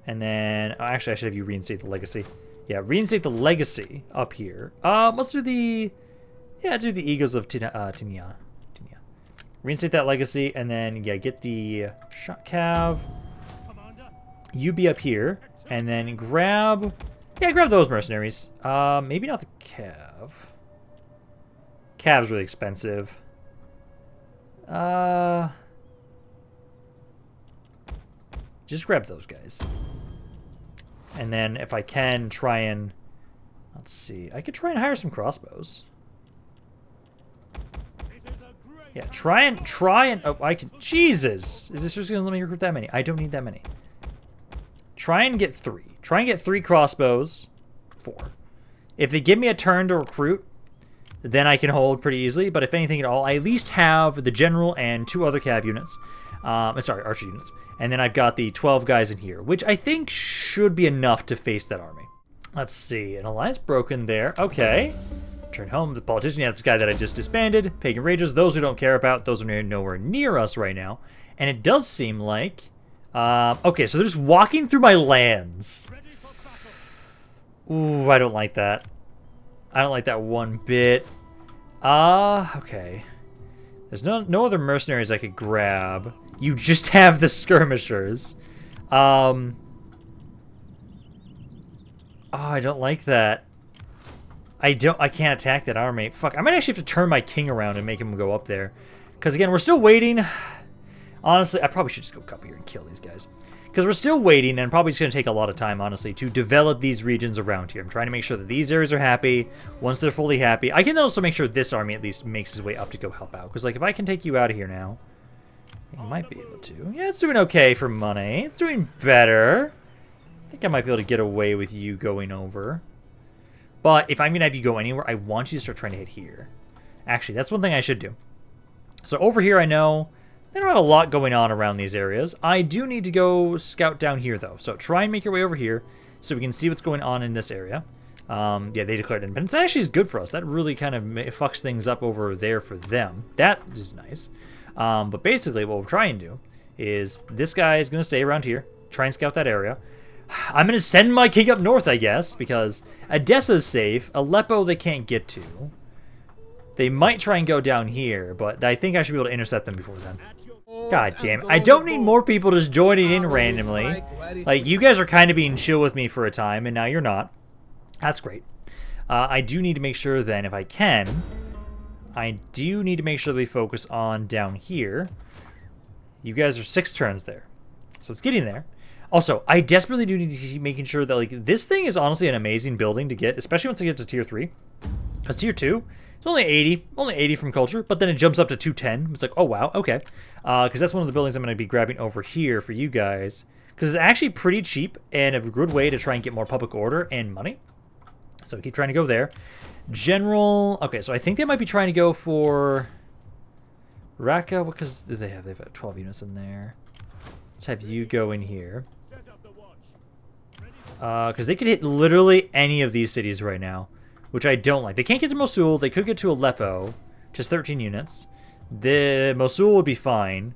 [SPEAKER 1] And then actually I should have you reinstate the legacy. Yeah, reinstate the legacy up here. Let's do the do the Eagles of Tinia. Reinstate that legacy and then yeah, get the shot cav. You be up here. And then grab those mercenaries. Maybe not the cav. Cav's really expensive. Just grab those guys. And then if I can try and, let's see, I could try and hire some crossbows. Yeah, try and, oh, I can, Jesus! Is this just gonna let me recruit that many? I don't need that many. Try and get 3. Try and get 3 crossbows. 4. If they give me a turn to recruit, then I can hold pretty easily. But if anything at all, I at least have the general and 2 other cav units. Sorry, archer units. And then I've got the 12 guys in here, which I think should be enough to face that army. Let's see. An alliance broken there. Okay. Return home. The politician, yeah, that's the guy that I just disbanded. Pagan Rages, those we don't care about. Those are nowhere near us right now. And it does seem like... okay, so they're just walking through my lands. Ooh, I don't like that. I don't like that one bit. Okay. There's no other mercenaries I could grab. You just have the skirmishers. Oh, I don't like that. I can't attack that army. Fuck, I might actually have to turn my king around and make him go up there. Because again, we're still waiting. Honestly, I probably should just go up here and kill these guys. Because we're still waiting, and probably just going to take a lot of time, honestly, to develop these regions around here. I'm trying to make sure that these areas are happy. Once they're fully happy, I can also make sure this army at least makes his way up to go help out. Because, like, if I can take you out of here now, you might be able to. Yeah, it's doing okay for money. It's doing better. I think I might be able to get away with you going over. But if I'm going to have you go anywhere, I want you to start trying to hit here. Actually, that's one thing I should do. So over here, I know they don't have a lot going on around these areas. I do need to go scout down here, though. So try and make your way over here so we can see what's going on in this area. Yeah, they declared independence. That actually is good for us. That really kind of fucks things up over there for them. That is nice. But basically, what we'll try and do is this guy is going to stay around here, try and scout that area. I'm going to send my king up north, I guess, because Edessa's safe. Aleppo they can't get to. They might try and go down here, but I think I should be able to intercept them before then. God damn it. I don't need more people just joining in randomly. Like, you guys are kind of being chill with me for a time, and now you're not. That's great. I do need to make sure then, if I can, I do need to make sure that we focus on down here. You guys are 6 turns there. So it's getting there. Also, I desperately do need to keep making sure that, like, this thing is honestly an amazing building to get, especially once I get to tier 3. Because tier 2, it's only 80 from culture, but then it jumps up to 210. It's like, oh wow, okay. Because that's one of the buildings I'm going to be grabbing over here for you guys. Because it's actually pretty cheap and a good way to try and get more public order and money. So keep trying to go there. General, okay, so I think they might be trying to go for Raqqa. What because do they have? They've got 12 units in there. Let's have you go in here. Because they could hit literally any of these cities right now, which I don't like. They can't get to Mosul. They could get to Aleppo, just 13 units. The Mosul would be fine.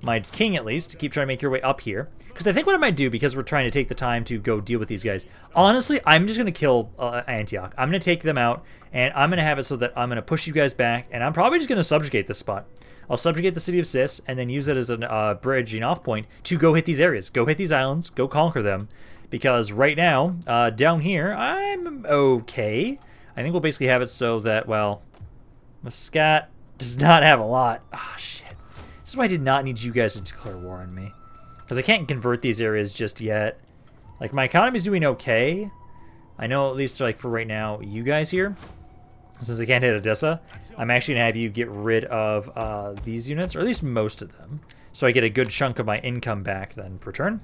[SPEAKER 1] My king, at least, keep trying to make your way up here. Because I think what I might do, because we're trying to take the time to go deal with these guys, honestly, I'm just going to kill Antioch. I'm going to take them out, and I'm going to have it so that I'm going to push you guys back, and I'm probably just going to subjugate this spot. I'll subjugate the city of Sis, and then use it as a bridging off point to go hit these areas. Go hit these islands. Go conquer them. Because right now, down here, I'm okay. I think we'll basically have it so that, well, Muscat does not have a lot. Ah, shit. This is why I did not need you guys to declare war on me. Because I can't convert these areas just yet. Like, my economy's doing okay. I know, at least, like, for right now, you guys here, since I can't hit Edessa, I'm actually going to have you get rid of these units, or at least most of them, so I get a good chunk of my income back then per turn.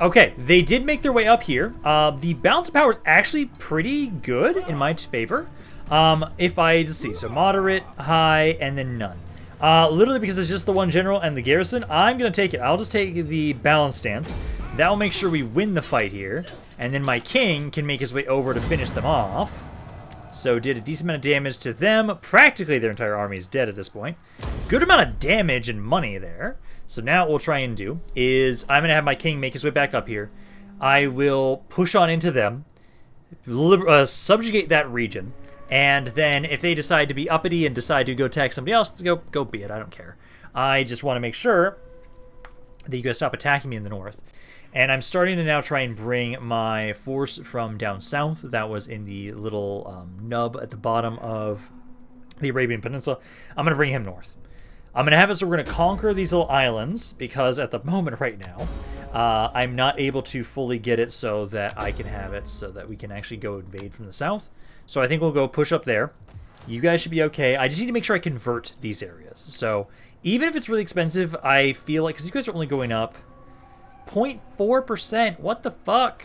[SPEAKER 1] Okay, they did make their way up here. The balance of power is actually pretty good in my favor. If I just see, so moderate, high, and then none. Literally because it's just the one general and the garrison, I'm going to take it. I'll just take the balance stance. That will make sure we win the fight here. And then my king can make his way over to finish them off. So did a decent amount of damage to them. Practically their entire army is dead at this point. Good amount of damage and money there. So now what we'll try and do is I'm going to have my king make his way back up here. I will push on into them, subjugate that region, and then if they decide to be uppity and decide to go attack somebody else, go be it. I don't care. I just want to make sure that you guys stop attacking me in the north. And I'm starting to now try and bring my force from down south that was in the little nub at the bottom of the Arabian Peninsula. I'm going to bring him north. I'm going to have it so we're going to conquer these little islands, because at the moment right now, I'm not able to fully get it so that I can have it so that we can actually go invade from the south. So I think we'll go push up there. You guys should be okay. I just need to make sure I convert these areas. So even if it's really expensive, I feel like, because you guys are only going up 0.4%. What the fuck?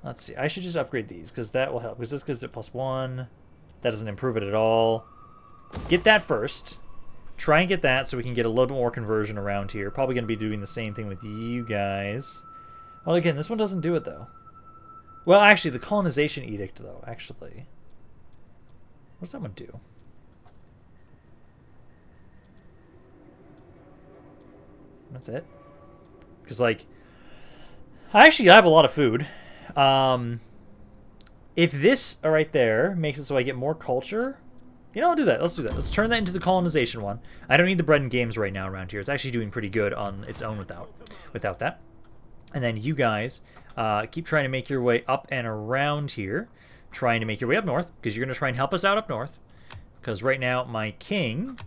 [SPEAKER 1] Let's see. I should just upgrade these, because that will help. Because this gives it +1. That doesn't improve it at all. Get that first. Try and get that so we can get a little bit more conversion around here. Probably going to be doing the same thing with you guys. Well, again, this one doesn't do it, though. Well, actually, the colonization edict, though, actually. What does that one do? That's it. Because, like, I have a lot of food. If this right there makes it so I get more culture, you know, I'll do that. Let's do that. Let's turn that into the colonization one. I don't need the bread and games right now around here. It's actually doing pretty good on its own without that. And then you guys keep trying to make your way up and around here. Trying to make your way up north, because you're going to try and help us out up north. Because right now, my king,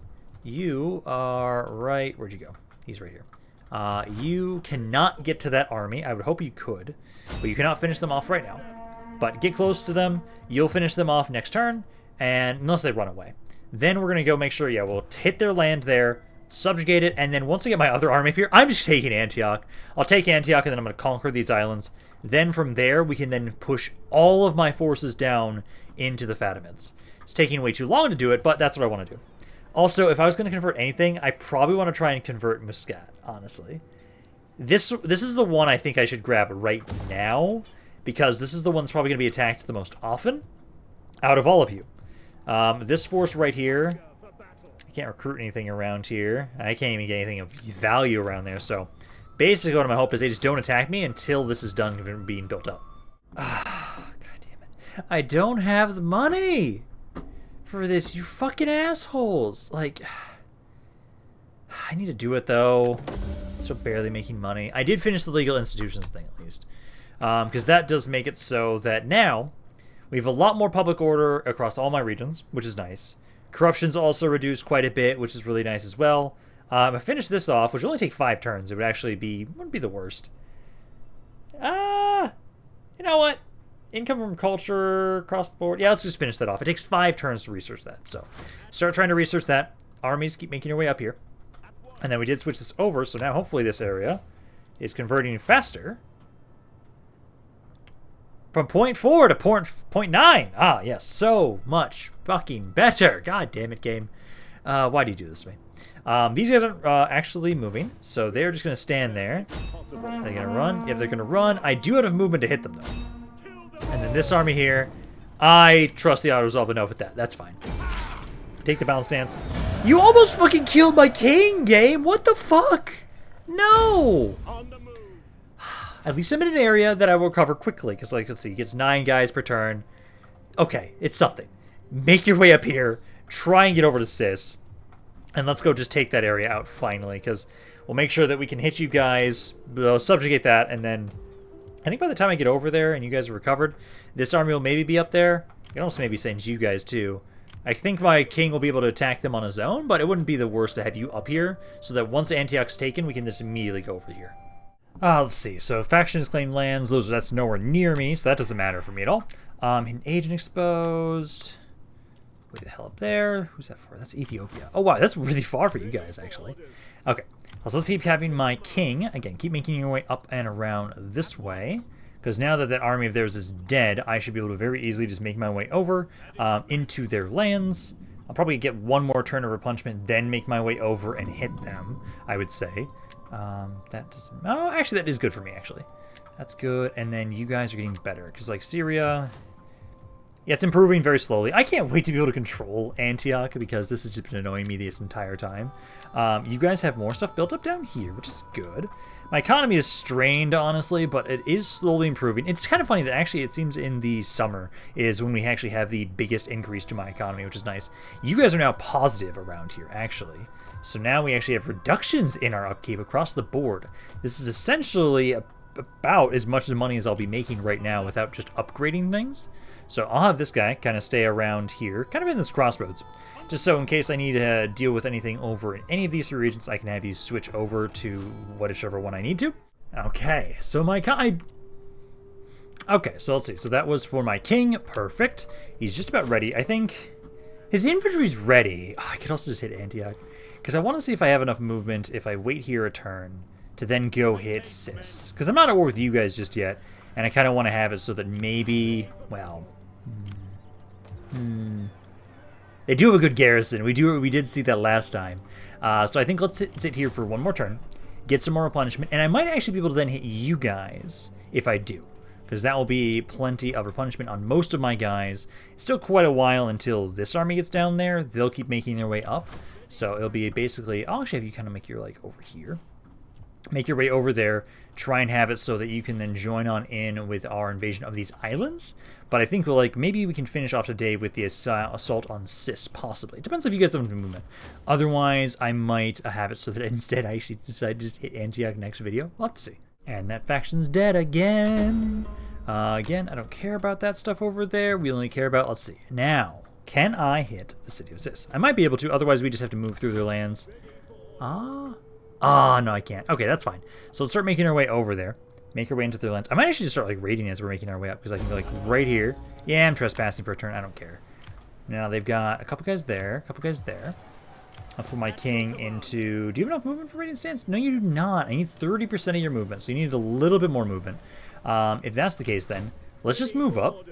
[SPEAKER 1] you are right... Where'd you go? He's right here. You cannot get to that army. I would hope you could, but you cannot finish them off right now. But get close to them. You'll finish them off next turn, and unless they run away. Then we're going to go make sure, yeah, we'll hit their land there, subjugate it, and then once I get my other army up here, I'm just taking Antioch. I'll take Antioch, and then I'm going to conquer these islands. Then from there, we can then push all of my forces down into the Fatimids. It's taking way too long to do it, but that's what I want to do. Also, if I was going to convert anything, I probably want to try and convert Muscat, honestly. This is the one I think I should grab right now, because this is the one that's probably going to be attacked the most often out of all of you. This force right here, I can't recruit anything around here. I can't even get anything of value around there, so basically what my hope is they just don't attack me until this is done being built up. Ah, God damn it. I don't have the money for this, you fucking assholes. Like, I need to do it, though. Still barely making money. I did finish the legal institutions thing, at least. Because that does make it so that now we have a lot more public order across all my regions, which is nice. Corruption's also reduced quite a bit, which is really nice as well. If I finish this off, which would only take 5 turns, it would actually wouldn't be the worst. You know what? Income from culture across the board. Yeah, let's just finish that off. It takes 5 turns to research that. So start trying to research that. Armies keep making their way up here. And then we did switch this over, so now hopefully this area is converting faster. From 0.4 to 0.9. Ah, yes, so much fucking better. God damn it, game. Why do you do this to me? These guys aren't actually moving, so they're just going to stand there. Are they going to run? Yep, they're going to run. I do have movement to hit them, though. And then this army here, I trust the auto-resolve enough with that. That's fine. Take the balance stance. You almost fucking killed my king, game! What the fuck? No! At least I'm in an area that I will cover quickly, because, like, let's see, he gets 9 guys per turn. Okay, it's something. Make your way up here, try and get over to Sis, and let's go just take that area out finally, because we'll make sure that we can hit you guys, we'll subjugate that, and then I think by the time I get over there and you guys are recovered, this army will maybe be up there. I can also maybe send you guys, too. I think my king will be able to attack them on his own, but it wouldn't be the worst to have you up here, so that once Antioch's taken, we can just immediately go over here. Let's see. So factions claim lands. That's nowhere near me, so that doesn't matter for me at all. Hidden agent exposed. Wait the hell up there. Who's that for? That's Ethiopia. Oh wow, that's really far for you guys actually. Okay. So let's keep having my king. Again, keep making your way up and around this way. Because now that that army of theirs is dead, I should be able to very easily just make my way over into their lands. I'll probably get one more turn of replenishment, then make my way over and hit them, I would say. That doesn't... Oh, actually, that is good for me, actually. That's good. And then you guys are getting better. Because, like, Syria... Yeah, it's improving very slowly. I can't wait to be able to control Antioch because this has just been annoying me this entire time. You guys have more stuff built up down here, which is good. My economy is strained, honestly, but it is slowly improving. It's kind of funny that actually it seems in the summer is when we actually have the biggest increase to my economy, which is nice. You guys are now positive around here, actually. So now we actually have reductions in our upkeep across the board. This is essentially about as much money as I'll be making right now without just upgrading things. So I'll have this guy kind of stay around here, kind of in this crossroads. Just so in case I need to deal with anything over in any of these 3 regions, I can have you switch over to whichever one I need to. Okay, so Okay, so let's see. So that was for my king. Perfect. He's just about ready. I think his infantry's ready. Oh, I could also just hit Antioch. Because I want to see if I have enough movement if I wait here a turn to then go hit Sis. Because I'm not at war with you guys just yet. And I kind of want to have it so that maybe, well... They do have a good garrison. We did see that last time. So I think let's sit here for one more turn, get some more replenishment, and I might actually be able to then hit you guys if I do. Because that will be plenty of replenishment on most of my guys. It's still quite a while until this army gets down there. They'll keep making their way up. So it'll be basically... I'll actually have you kind of make your, like, over here. Make your way over there. Try and have it so that you can then join on in with our invasion of these islands. But I think, like, maybe we can finish off today with the assault on Sis, possibly. It depends if you guys don't have movement. Otherwise, I might have it so that instead I actually decide to just hit Antioch next video. We'll have to see. And that faction's dead again. Again, I don't care about that stuff over there. We only care about, let's see. Now, can I hit the city of Sis? I might be able to, otherwise we just have to move through their lands. Ah, no, I can't. Okay, that's fine. So let's start making our way over there. Make our way into their lands. I might actually just start like raiding as we're making our way up, because I can go like right here. Yeah, I'm trespassing for a turn. I don't care. Now they've got a couple guys there, a couple guys there. I'll put my king into... Do you have enough movement for raiding stance? No, you do not. I need 30% of your movement, so you need a little bit more movement. If that's the case, then let's just move up.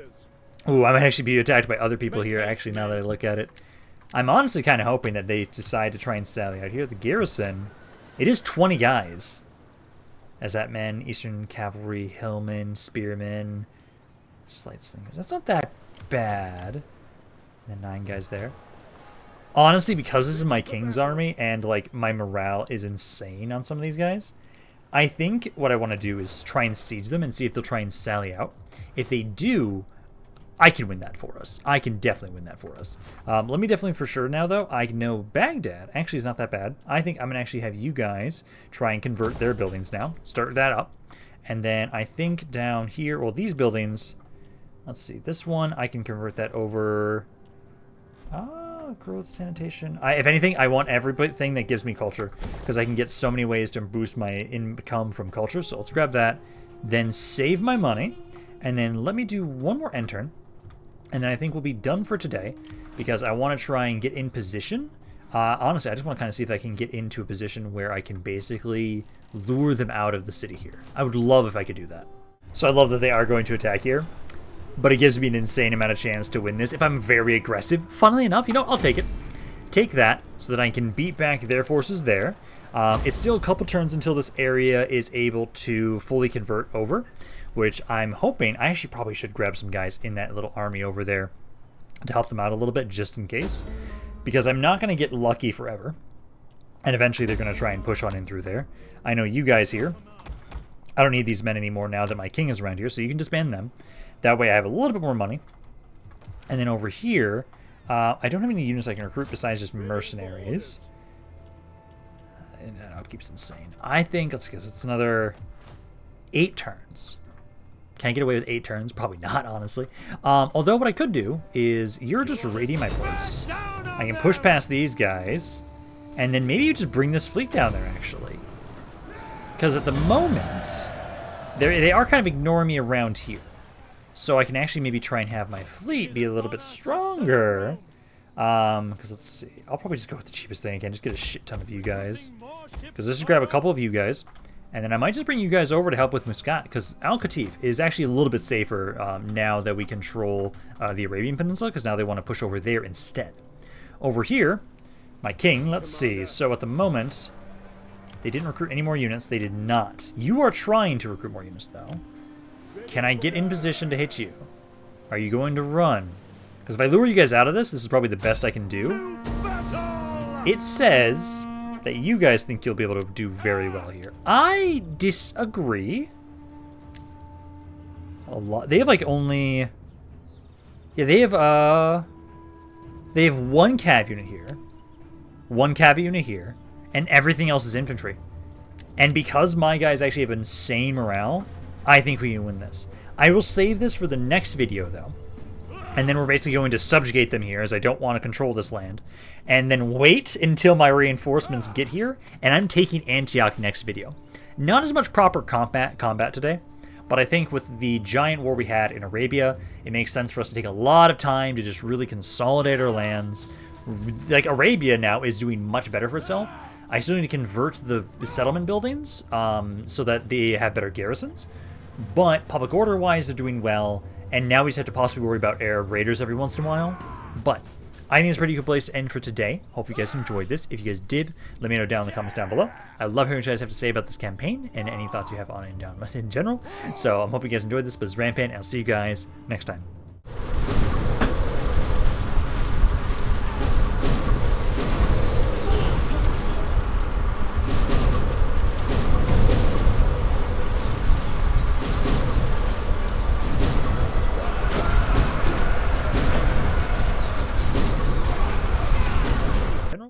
[SPEAKER 1] Ooh, I might actually be attacked by other people here, actually, now that I look at it. I'm honestly kind of hoping that they decide to try and sally out here. The garrison, it is 20 guys. As that men, Eastern Cavalry, Hillmen, Spearmen, Slight Slingers. That's not that bad. And then 9 guys there. Honestly, because this is my king's army and like my morale is insane on some of these guys, I think what I want to do is try and siege them and see if they'll try and sally out. If they do, I can win that for us. I can definitely win that for us. Let me definitely for sure now, though. I know Baghdad actually is not that bad. I think I'm going to actually have you guys try and convert their buildings now. Start that up. And then I think down here, well, these buildings, let's see. This one, I can convert that over... growth, sanitation. If anything, I want everything that gives me culture, because I can get so many ways to boost my income from culture. So let's grab that. Then save my money. And then let me do one more end turn. And then I think we'll be done for today, because I want to try and get in position. Honestly, I just want to kind of see if I can get into a position where I can basically lure them out of the city here. I would love if I could do that. So I love that they are going to attack here, but it gives me an insane amount of chance to win this if I'm very aggressive. Funnily enough, you know, I'll take it. Take that so that I can beat back their forces there. It's still a couple turns until this area is able to fully convert over, which I'm hoping. I actually probably should grab some guys in that little army over there to help them out a little bit, just in case, because I'm not going to get lucky forever, and eventually they're going to try and push on in through there. I know you guys here. I don't need these men anymore now that my king is around here, so you can disband them. That way I have a little bit more money. And then over here, I don't have any units I can recruit besides just mercenaries. And that upkeep's insane. I think, let's guess, it's another 8 turns. Can I get away with 8 turns? Probably not, honestly. Although what I could do is, you're just raiding my ports. I can push past these guys, and then maybe you just bring this fleet down there, actually. Because at the moment, they are kind of ignoring me around here. So I can actually maybe try and have my fleet be a little bit stronger. Because let's see. I'll probably just go with the cheapest thing I can. Just get a shit ton of you guys. Because let's just grab a couple of you guys. And then I might just bring you guys over to help with Muscat. Because Al-Qatif is actually a little bit safer now that we control the Arabian Peninsula. Because now they want to push over there instead. Over here, my king, let's see. So at the moment, they didn't recruit any more units. They did not. You are trying to recruit more units, though. Can I get in position to hit you? Are you going to run? Because if I lure you guys out of this, this is probably the best I can do. It says that you guys think you'll be able to do very well here. I disagree. A lot. They have like only... Yeah, they have one cav unit here. One cav unit here. And everything else is infantry. And because my guys actually have insane morale, I think we can win this. I will save this for the next video, though. And then we're basically going to subjugate them here, as I don't want to control this land. And then wait until my reinforcements get here, and I'm taking Antioch next video. Not as much proper combat today, but I think with the giant war we had in Arabia, it makes sense for us to take a lot of time to just really consolidate our lands. Like, Arabia now is doing much better for itself. I still need to convert the settlement buildings so that they have better garrisons. But public order-wise, they're doing well. And now we just have to possibly worry about Arab raiders every once in a while. But I think it's a pretty good place to end for today. Hope you guys enjoyed this. If you guys did, let me know down in the comments down below. I love hearing what you guys have to say about this campaign and any thoughts you have on it in general. So I'm hoping you guys enjoyed this. But it's Rampaned, and I'll see you guys next time.